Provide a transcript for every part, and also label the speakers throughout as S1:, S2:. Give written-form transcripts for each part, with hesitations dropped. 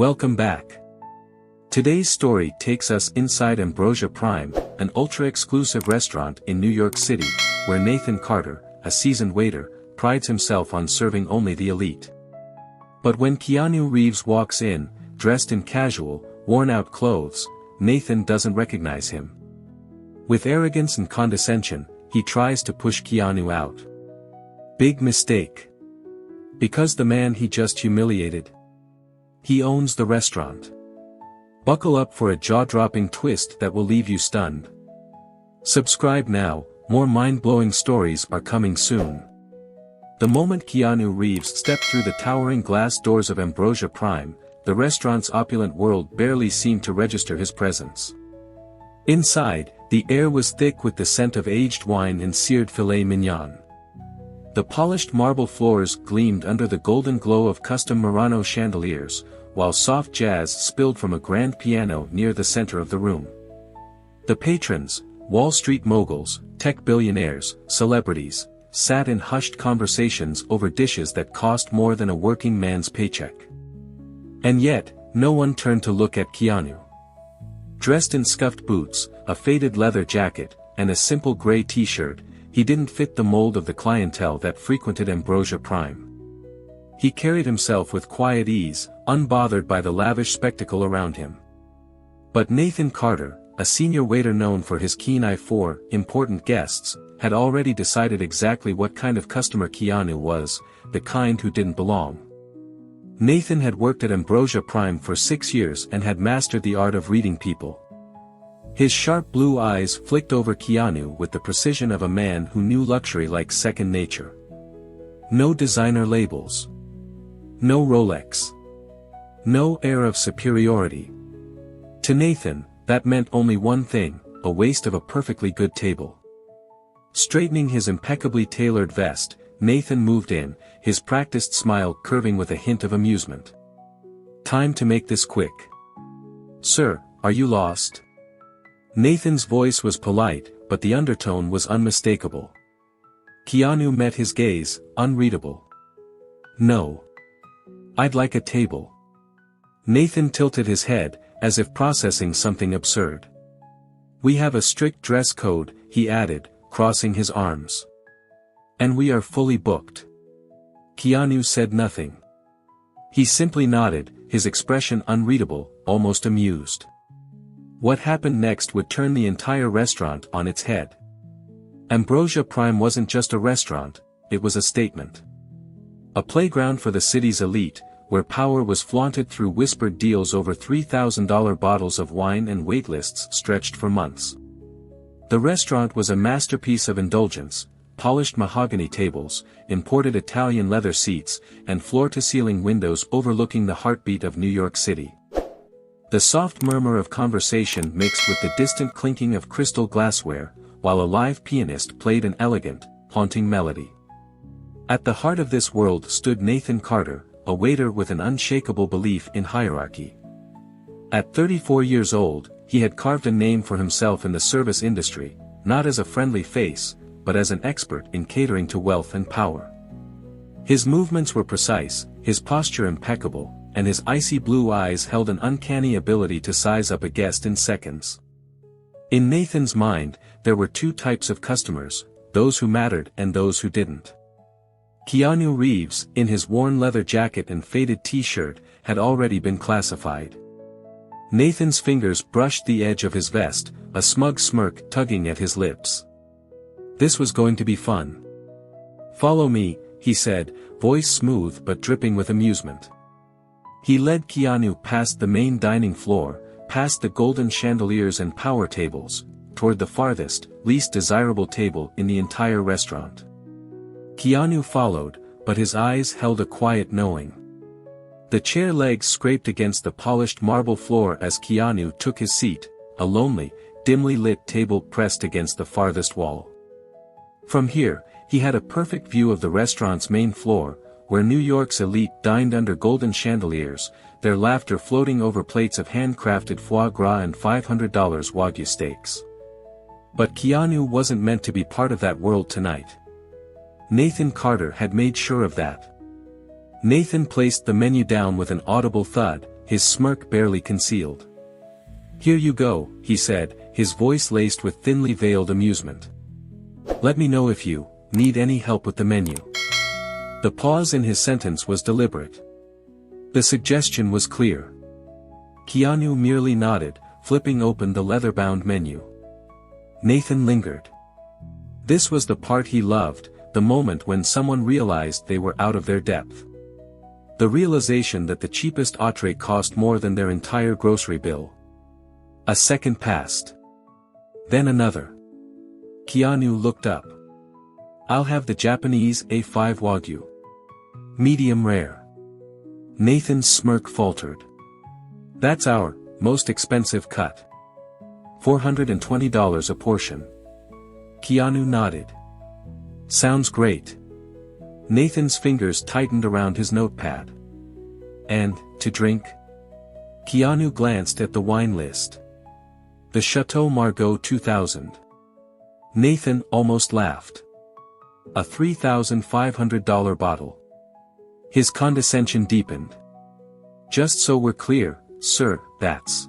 S1: Welcome back. Today's story takes us inside Ambrosia Prime, an ultra-exclusive restaurant in New York City, where Nathan Carter, a seasoned waiter, prides himself on serving only the elite. But when Keanu Reeves walks in, dressed in casual, worn-out clothes, Nathan doesn't recognize him. With arrogance and condescension, he tries to push Keanu out. Big mistake. Because the man he just humiliated, he owns the restaurant. Buckle up for a jaw-dropping twist that will leave you stunned. Subscribe now, more mind-blowing stories are coming soon. The moment Keanu Reeves stepped through the towering glass doors of Ambrosia Prime, the restaurant's opulent world barely seemed to register his presence. Inside, the air was thick with the scent of aged wine and seared filet mignon. The polished marble floors gleamed under the golden glow of custom Murano chandeliers, while soft jazz spilled from a grand piano near the center of the room. The patrons, Wall Street moguls, tech billionaires, celebrities, sat in hushed conversations over dishes that cost more than a working man's paycheck. And yet, no one turned to look at Keanu. Dressed in scuffed boots, a faded leather jacket, and a simple gray t-shirt, he didn't fit the mold of the clientele that frequented Ambrosia Prime. He carried himself with quiet ease, unbothered by the lavish spectacle around him. But Nathan Carter, a senior waiter known for his keen eye for important guests, had already decided exactly what kind of customer Keanu was, the kind who didn't belong. Nathan had worked at Ambrosia Prime for 6 years and had mastered the art of reading people. His sharp blue eyes flicked over Keanu with the precision of a man who knew luxury like second nature. No designer labels. No Rolex. No air of superiority. To Nathan, that meant only one thing, a waste of a perfectly good table. Straightening his impeccably tailored vest, Nathan moved in, his practiced smile curving with a hint of amusement. Time to make this quick. Sir, are you lost? Nathan's voice was polite, but the undertone was unmistakable. Keanu met his gaze, unreadable. No. I'd like a table. Nathan tilted his head, as if processing something absurd. We have a strict dress code, he added, crossing his arms. And we are fully booked. Keanu said nothing. He simply nodded, his expression unreadable, almost amused. What happened next would turn the entire restaurant on its head. Ambrosia Prime wasn't just a restaurant, it was a statement. A playground for the city's elite, where power was flaunted through whispered deals over $3,000 bottles of wine and waitlists stretched for months. The restaurant was a masterpiece of indulgence, polished mahogany tables, imported Italian leather seats, and floor-to-ceiling windows overlooking the heartbeat of New York City. The soft murmur of conversation mixed with the distant clinking of crystal glassware, while a live pianist played an elegant, haunting melody. At the heart of this world stood Nathan Carter, a waiter with an unshakable belief in hierarchy. At 34 years old, he had carved a name for himself in the service industry, not as a friendly face, but as an expert in catering to wealth and power. His movements were precise, his posture impeccable, and his icy blue eyes held an uncanny ability to size up a guest in seconds. In Nathan's mind, there were two types of customers, those who mattered and those who didn't. Keanu Reeves, in his worn leather jacket and faded t-shirt, had already been classified. Nathan's fingers brushed the edge of his vest, a smug smirk tugging at his lips. This was going to be fun. Follow me, he said, voice smooth but dripping with amusement. He led Keanu past the main dining floor, past the golden chandeliers and power tables, toward the farthest, least desirable table in the entire restaurant. Keanu followed, but his eyes held a quiet knowing. The chair legs scraped against the polished marble floor as Keanu took his seat, a lonely, dimly lit table pressed against the farthest wall. From here, he had a perfect view of the restaurant's main floor, where New York's elite dined under golden chandeliers, their laughter floating over plates of handcrafted foie gras and $500 Wagyu steaks. But Keanu wasn't meant to be part of that world tonight. Nathan Carter had made sure of that. Nathan placed the menu down with an audible thud, his smirk barely concealed. "Here you go," he said, his voice laced with thinly veiled amusement. "Let me know if you need any help with the menu." The pause in his sentence was deliberate. The suggestion was clear. Keanu merely nodded, flipping open the leather-bound menu. Nathan lingered. This was the part he loved, the moment when someone realized they were out of their depth. The realization that the cheapest entree cost more than their entire grocery bill. A second passed. Then another. Keanu looked up. "I'll have the Japanese A5 Wagyu. Medium rare." Nathan's smirk faltered. "That's our most expensive cut. $420 a portion." Keanu nodded. "Sounds great." Nathan's fingers tightened around his notepad. "And, to drink?" Keanu glanced at the wine list. "The Chateau Margaux 2000. Nathan almost laughed. "A $3,500 bottle." His condescension deepened. "Just so we're clear, sir, that's..."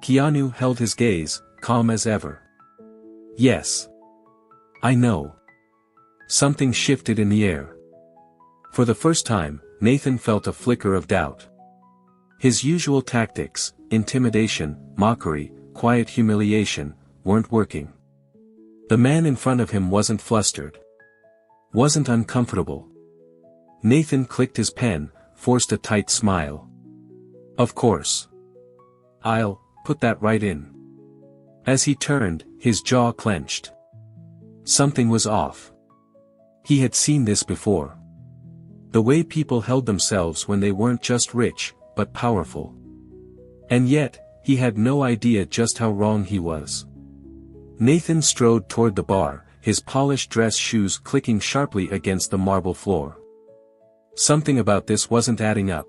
S1: Keanu held his gaze, calm as ever. "Yes. I know." Something shifted in the air. For the first time, Nathan felt a flicker of doubt. His usual tactics, intimidation, mockery, quiet humiliation, weren't working. The man in front of him wasn't flustered. Wasn't uncomfortable. Nathan clicked his pen, forced a tight smile. "Of course. I'll put that right in." As he turned, his jaw clenched. Something was off. He had seen this before. The way people held themselves when they weren't just rich, but powerful. And yet, he had no idea just how wrong he was. Nathan strode toward the bar, his polished dress shoes clicking sharply against the marble floor. Something about this wasn't adding up.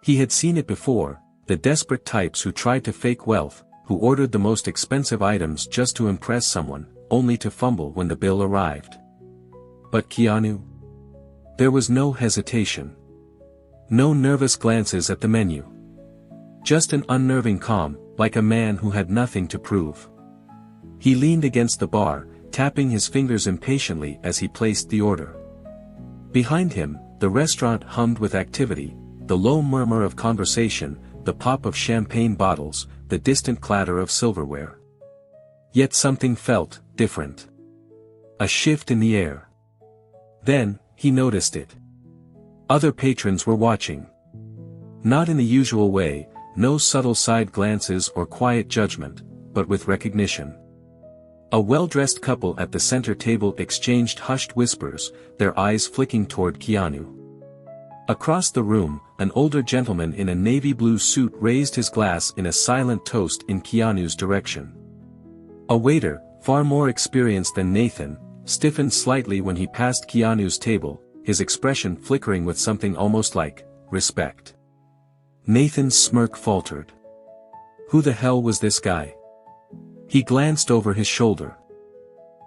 S1: He had seen it before, the desperate types who tried to fake wealth, who ordered the most expensive items just to impress someone, only to fumble when the bill arrived. But Keanu? There was no hesitation. No nervous glances at the menu. Just an unnerving calm, like a man who had nothing to prove. He leaned against the bar, tapping his fingers impatiently as he placed the order. Behind him, the restaurant hummed with activity, the low murmur of conversation, the pop of champagne bottles, the distant clatter of silverware. Yet something felt different. A shift in the air. Then, he noticed it. Other patrons were watching. Not in the usual way, no subtle side glances or quiet judgment, but with recognition. A well-dressed couple at the center table exchanged hushed whispers, their eyes flicking toward Keanu. Across the room, an older gentleman in a navy blue suit raised his glass in a silent toast in Keanu's direction. A waiter, far more experienced than Nathan, stiffened slightly when he passed Keanu's table, his expression flickering with something almost like respect. Nathan's smirk faltered. Who the hell was this guy? He glanced over his shoulder.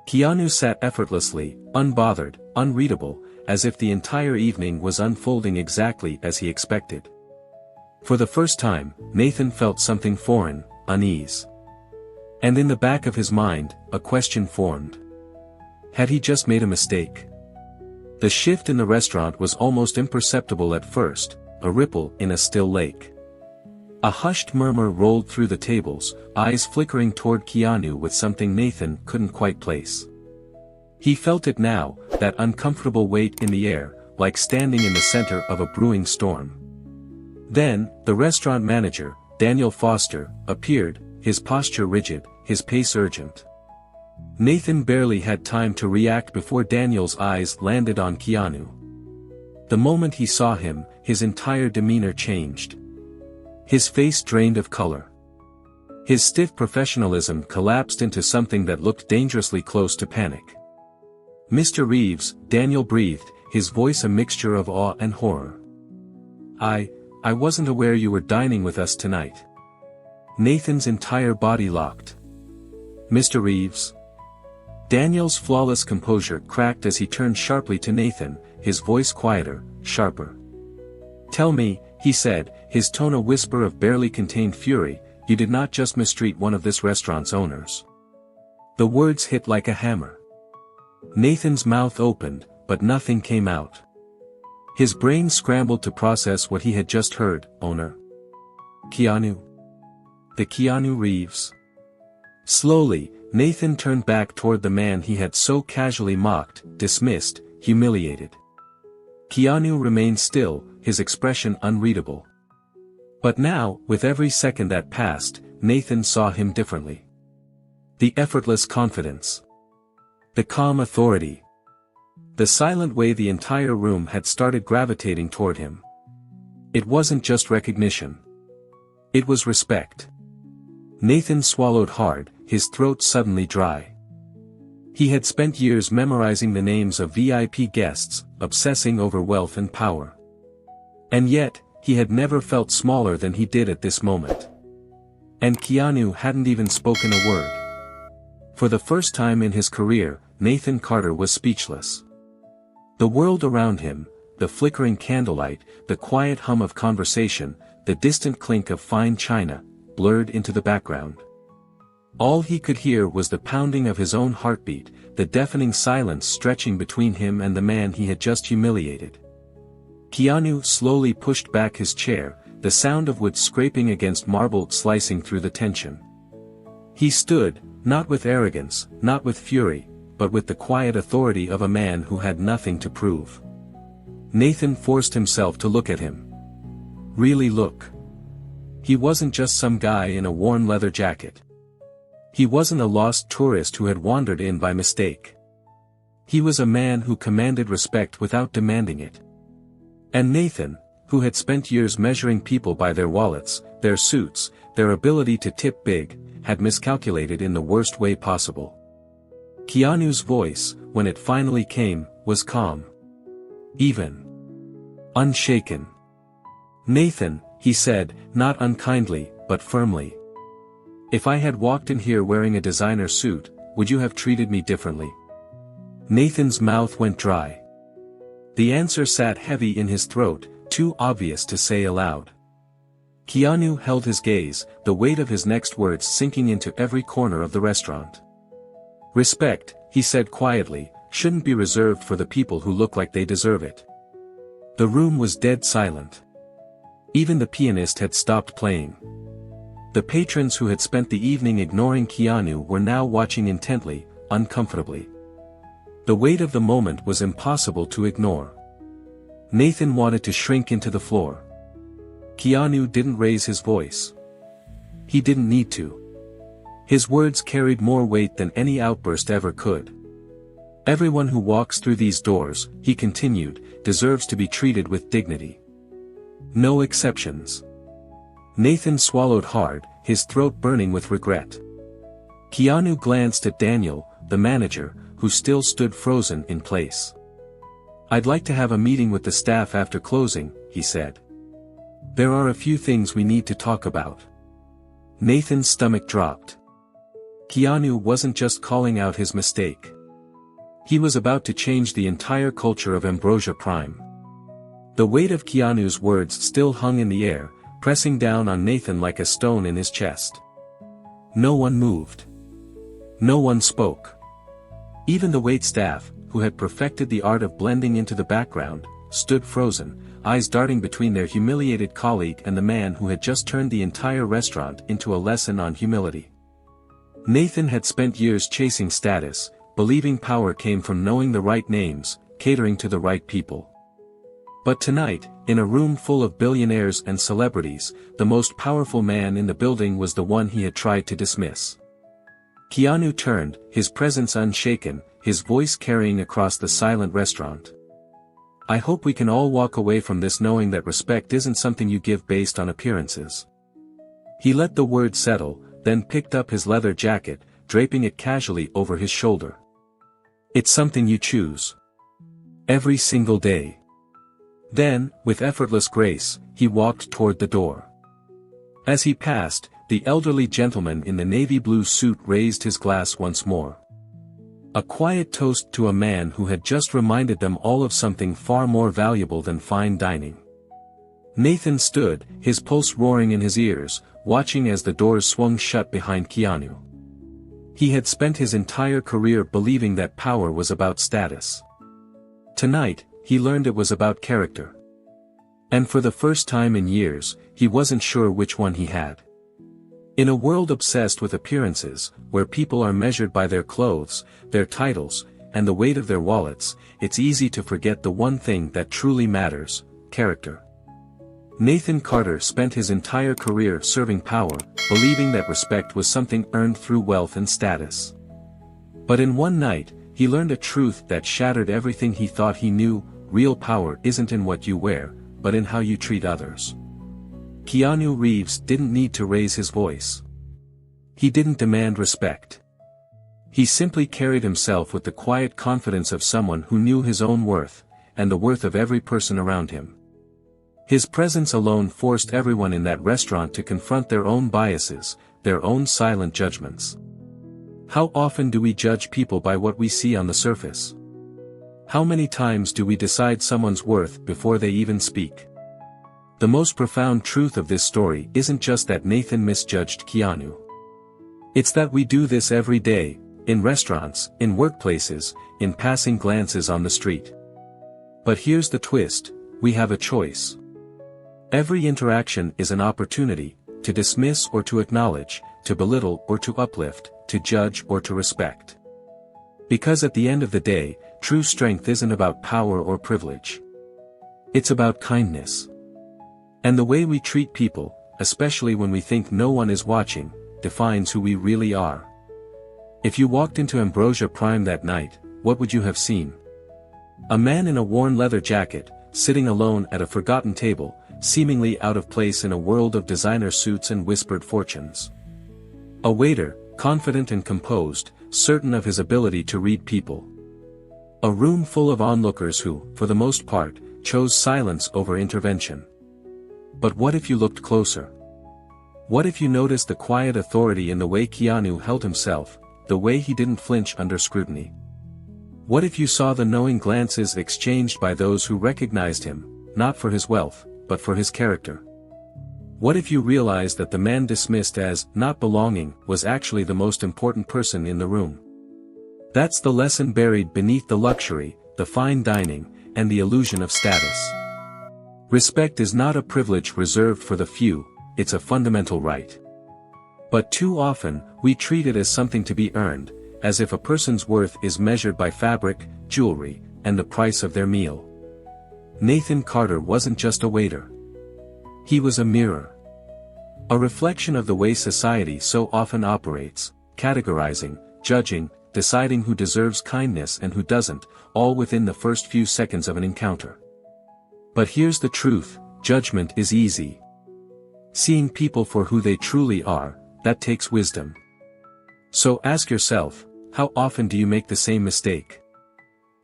S1: Keanu sat effortlessly, unbothered, unreadable, as if the entire evening was unfolding exactly as he expected. For the first time, Nathan felt something foreign, unease. And in the back of his mind, a question formed. Had he just made a mistake? The shift in the restaurant was almost imperceptible at first, a ripple in a still lake. A hushed murmur rolled through the tables, eyes flickering toward Keanu with something Nathan couldn't quite place. He felt it now, that uncomfortable weight in the air, like standing in the center of a brewing storm. Then, the restaurant manager, Daniel Foster, appeared, his posture rigid, his pace urgent. Nathan barely had time to react before Daniel's eyes landed on Keanu. The moment he saw him, his entire demeanor changed. His face drained of color. His stiff professionalism collapsed into something that looked dangerously close to panic. "Mr. Reeves," Daniel breathed, his voice a mixture of awe and horror. I wasn't aware you were dining with us tonight." Nathan's entire body locked. "Mr. Reeves?" Daniel's flawless composure cracked as he turned sharply to Nathan, his voice quieter, sharper. "Tell me," he said, his tone a whisper of barely contained fury, "you did not just mistreat one of this restaurant's owners." The words hit like a hammer. Nathan's mouth opened, but nothing came out. His brain scrambled to process what he had just heard. Owner? Keanu? The Keanu Reeves? Slowly, Nathan turned back toward the man he had so casually mocked, dismissed, humiliated. Keanu remained still, his expression unreadable. But now, with every second that passed, Nathan saw him differently. The effortless confidence. The calm authority. The silent way the entire room had started gravitating toward him. It wasn't just recognition. It was respect. Nathan swallowed hard, his throat suddenly dry. He had spent years memorizing the names of VIP guests, obsessing over wealth and power. And yet, he had never felt smaller than he did at this moment. And Keanu hadn't even spoken a word. For the first time in his career, Nathan Carter was speechless. The world around him, the flickering candlelight, the quiet hum of conversation, the distant clink of fine china, blurred into the background. All he could hear was the pounding of his own heartbeat, the deafening silence stretching between him and the man he had just humiliated. Keanu slowly pushed back his chair, the sound of wood scraping against marble slicing through the tension. He stood, not with arrogance, not with fury, but with the quiet authority of a man who had nothing to prove. Nathan forced himself to look at him. Really look. He wasn't just some guy in a worn leather jacket. He wasn't a lost tourist who had wandered in by mistake. He was a man who commanded respect without demanding it. And Nathan, who had spent years measuring people by their wallets, their suits, their ability to tip big, had miscalculated in the worst way possible. Keanu's voice, when it finally came, was calm. Even. Unshaken. "Nathan," he said, not unkindly, but firmly. "If I had walked in here wearing a designer suit, would you have treated me differently?" Nathan's mouth went dry. The answer sat heavy in his throat, too obvious to say aloud. Keanu held his gaze, the weight of his next words sinking into every corner of the restaurant. "Respect," he said quietly, "shouldn't be reserved for the people who look like they deserve it." The room was dead silent. Even the pianist had stopped playing. The patrons who had spent the evening ignoring Keanu were now watching intently, uncomfortably. The weight of the moment was impossible to ignore. Nathan wanted to shrink into the floor. Keanu didn't raise his voice. He didn't need to. His words carried more weight than any outburst ever could. "Everyone who walks through these doors," he continued, "deserves to be treated with dignity. No exceptions." Nathan swallowed hard, his throat burning with regret. Keanu glanced at Daniel, the manager, who still stood frozen in place. "I'd like to have a meeting with the staff after closing," he said. "There are a few things we need to talk about." Nathan's stomach dropped. Keanu wasn't just calling out his mistake. He was about to change the entire culture of Ambrosia Prime. The weight of Keanu's words still hung in the air, pressing down on Nathan like a stone in his chest. No one moved. No one spoke. Even the waitstaff, who had perfected the art of blending into the background, stood frozen, eyes darting between their humiliated colleague and the man who had just turned the entire restaurant into a lesson on humility. Nathan had spent years chasing status, believing power came from knowing the right names, catering to the right people. But tonight, in a room full of billionaires and celebrities, the most powerful man in the building was the one he had tried to dismiss. Keanu turned, his presence unshaken, his voice carrying across the silent restaurant. "I hope we can all walk away from this knowing that respect isn't something you give based on appearances." He let the word settle, then picked up his leather jacket, draping it casually over his shoulder. "It's something you choose. Every single day." Then, with effortless grace, he walked toward the door. As he passed, the elderly gentleman in the navy blue suit raised his glass once more. A quiet toast to a man who had just reminded them all of something far more valuable than fine dining. Nathan stood, his pulse roaring in his ears, watching as the doors swung shut behind Keanu. He had spent his entire career believing that power was about status. Tonight, he learned it was about character. And for the first time in years, he wasn't sure which one he had. In a world obsessed with appearances, where people are measured by their clothes, their titles, and the weight of their wallets, it's easy to forget the one thing that truly matters: character. Nathan Carter spent his entire career serving power, believing that respect was something earned through wealth and status. But in one night, he learned a truth that shattered everything he thought he knew: real power isn't in what you wear, but in how you treat others. Keanu Reeves didn't need to raise his voice. He didn't demand respect. He simply carried himself with the quiet confidence of someone who knew his own worth, and the worth of every person around him. His presence alone forced everyone in that restaurant to confront their own biases, their own silent judgments. How often do we judge people by what we see on the surface? How many times do we decide someone's worth before they even speak? The most profound truth of this story isn't just that Nathan misjudged Keanu. It's that we do this every day, in restaurants, in workplaces, in passing glances on the street. But here's the twist: we have a choice. Every interaction is an opportunity, to dismiss or to acknowledge, to belittle or to uplift, to judge or to respect. Because at the end of the day, true strength isn't about power or privilege. It's about kindness. And the way we treat people, especially when we think no one is watching, defines who we really are. If you walked into Ambrosia Prime that night, what would you have seen? A man in a worn leather jacket, sitting alone at a forgotten table, seemingly out of place in a world of designer suits and whispered fortunes. A waiter, confident and composed, certain of his ability to read people. A room full of onlookers who, for the most part, chose silence over intervention. But what if you looked closer? What if you noticed the quiet authority in the way Keanu held himself, the way he didn't flinch under scrutiny? What if you saw the knowing glances exchanged by those who recognized him, not for his wealth, but for his character? What if you realized that the man dismissed as not belonging was actually the most important person in the room? That's the lesson buried beneath the luxury, the fine dining, and the illusion of status. Respect is not a privilege reserved for the few, it's a fundamental right. But too often, we treat it as something to be earned, as if a person's worth is measured by fabric, jewelry, and the price of their meal. Nathan Carter wasn't just a waiter. He was a mirror. A reflection of the way society so often operates, categorizing, judging, deciding who deserves kindness and who doesn't, all within the first few seconds of an encounter. But here's the truth: judgment is easy. Seeing people for who they truly are, that takes wisdom. So ask yourself, how often do you make the same mistake?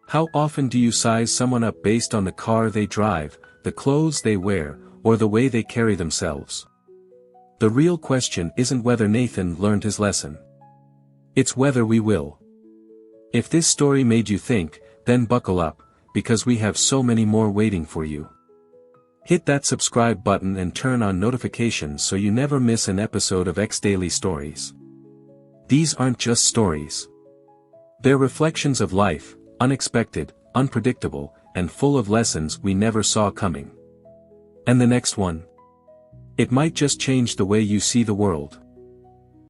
S1: How often do you size someone up based on the car they drive, the clothes they wear, or the way they carry themselves? The real question isn't whether Nathan learned his lesson. It's whether we will. If this story made you think, then buckle up, because we have so many more waiting for you. Hit that subscribe button and turn on notifications so you never miss an episode of X Daily Stories. These aren't just stories. They're reflections of life, unexpected, unpredictable, and full of lessons we never saw coming. And the next one? It might just change the way you see the world.